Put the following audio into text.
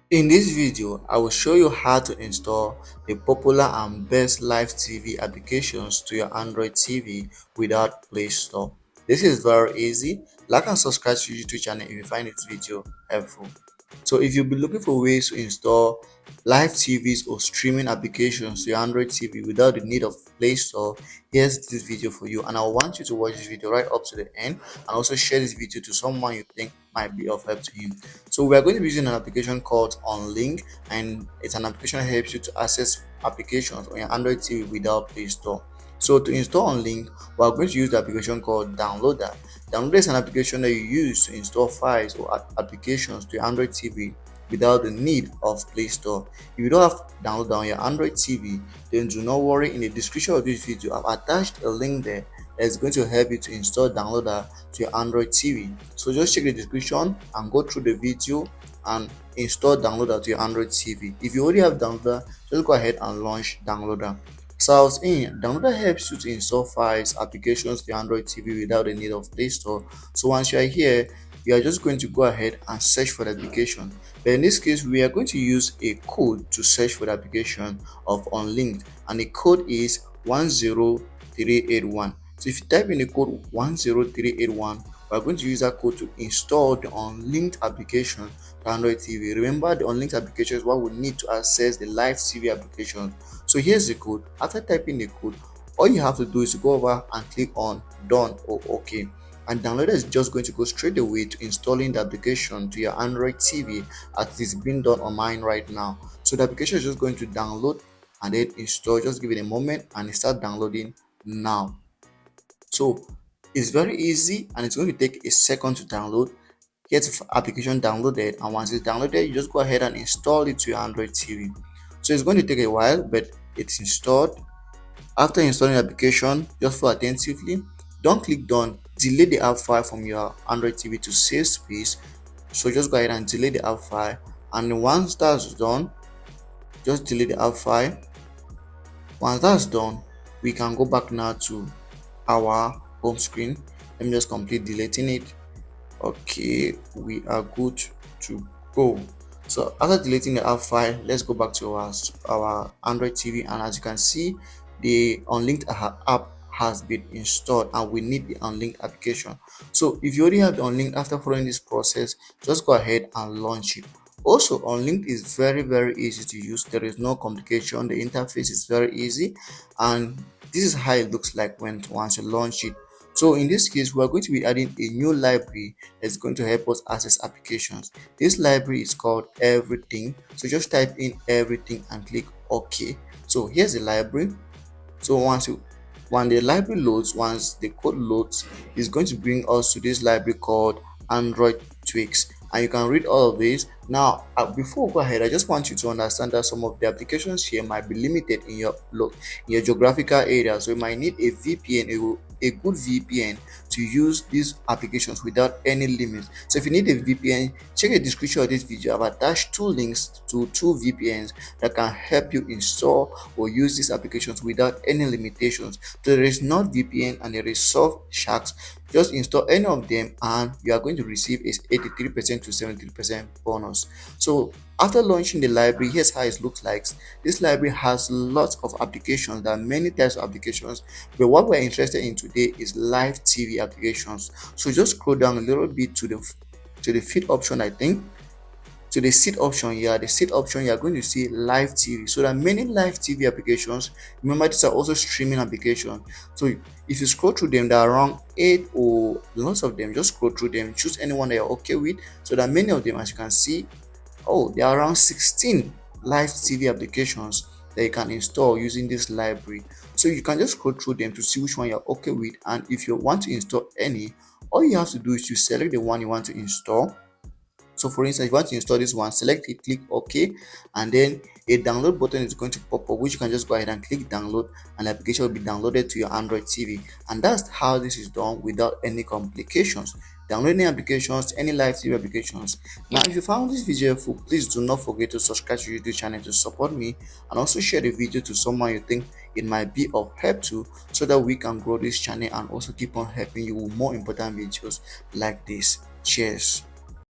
In this video, I will show you how to install the popular and best live TV applications to your Android TV without Play Store. This is very easy. Like and subscribe to YouTube channel if you find this video helpful. So if you'll be looking for ways to install live TVs or streaming applications to your Android TV without the need of Play Store, here's this video for you. And I want you to watch this video right up to the end and also share this video to someone you think might be of help to him. So we are going to be using an application called Unlinked, and it's an application that helps you to access applications on your Android TV without Play Store. So to install Unlinked, we are going to use the application called Downloader. Downloader is an application that you use to install files or applications to your Android TV without the need of Play Store. If you don't have Downloader on your Android TV, then do not worry. In the description of this video, I've attached a link there that is going to help you to install Downloader to your Android TV. So just check the description and go through the video and install Downloader to your Android TV. If you already have Downloader, just go ahead and launch Downloader. So I was in, Downloader helps you to install files, applications to your Android TV without the need of Play Store. So once you are here, you are just going to go ahead and search for the application. But in this case, we are going to use a code to search for the application of Unlinked, and the code is 10381. So if you type in the code 10381, we are going to use that code to install the Unlinked application to Android TV. Remember, the Unlinked application is what we need to access the live TV application. So here's the code. After typing the code, all you have to do is to go over and click on Done or OK. And Downloader is just going to go straight away to installing the application to your Android TV as it is being done on mine right now. So the application is just going to download and then install. Just give it a moment and it start downloading now. So it's very easy and it's going to take a second to download. Get the application downloaded, and once it's downloaded, you just go ahead and install it to your Android TV. So it's going to take a while, but it's installed. After installing the application, just follow attentively. Don't click done. Delete the app file from your Android TV to save space. So just go ahead and delete the app file, and once that's done, just delete the app file. Once that's done, we can go back now to our home screen. Let me just complete deleting it. Okay, we are good to go. So after deleting the app file, let's go back to our Android TV, and as you can see, the Unlinked app has been installed and we need the Unlinked application. So if you already have the Unlinked, after following this process, just go ahead and launch it. Also, Unlinked is very easy to use. There is no complication. The interface is very easy, and this is how it looks like once you launch it. So in this case, we are going to be adding a new library that's going to help us access applications. This library is called Everything. So just type in Everything and click OK. So here's the library. So when the library loads, once the code loads, it's going to bring us to this library called Android Tweaks, and you can read all of this. Now before we go ahead, I just want you to understand that some of the applications here might be limited in your geographical area, so you might need a VPN, a good VPN to use these applications without any limits. So if you need a VPN, check the description of this video. I've attached two links to two VPNs that can help you install or use these applications without any limitations. So there is NordVPN and there is Surfshark. Just install any of them and you are going to receive a 83% to 73% bonus. So after launching the library, here's how it looks like. This library has lots of applications. There are many types of applications, but what we're interested in today is live TV applications. So just scroll down a little bit to the feed option, I think. To the seat option here, the seat option, you are going to see live TV. So there are many live TV applications. Remember, these are also streaming applications. So if you scroll through them, there are around 8 or lots of them. Just scroll through them, choose anyone that you're okay with. So there are many of them, as you can see. Oh, there are around 16 live TV applications that you can install using this library. So you can just scroll through them to see which one you're okay with, and if you want to install any, all you have to do is to select the one you want to install. So for instance, if you want to install this one, select it, click OK, and then a download button is going to pop up, which you can just go ahead and click download, and the application will be downloaded to your Android TV. And that's how this is done without any complications. Downloading applications, any live TV applications. Now, if you found this video helpful, please do not forget to subscribe to YouTube channel to support me, and also share the video to someone you think it might be of help to, so that we can grow this channel and also keep on helping you with more important videos like this. Cheers.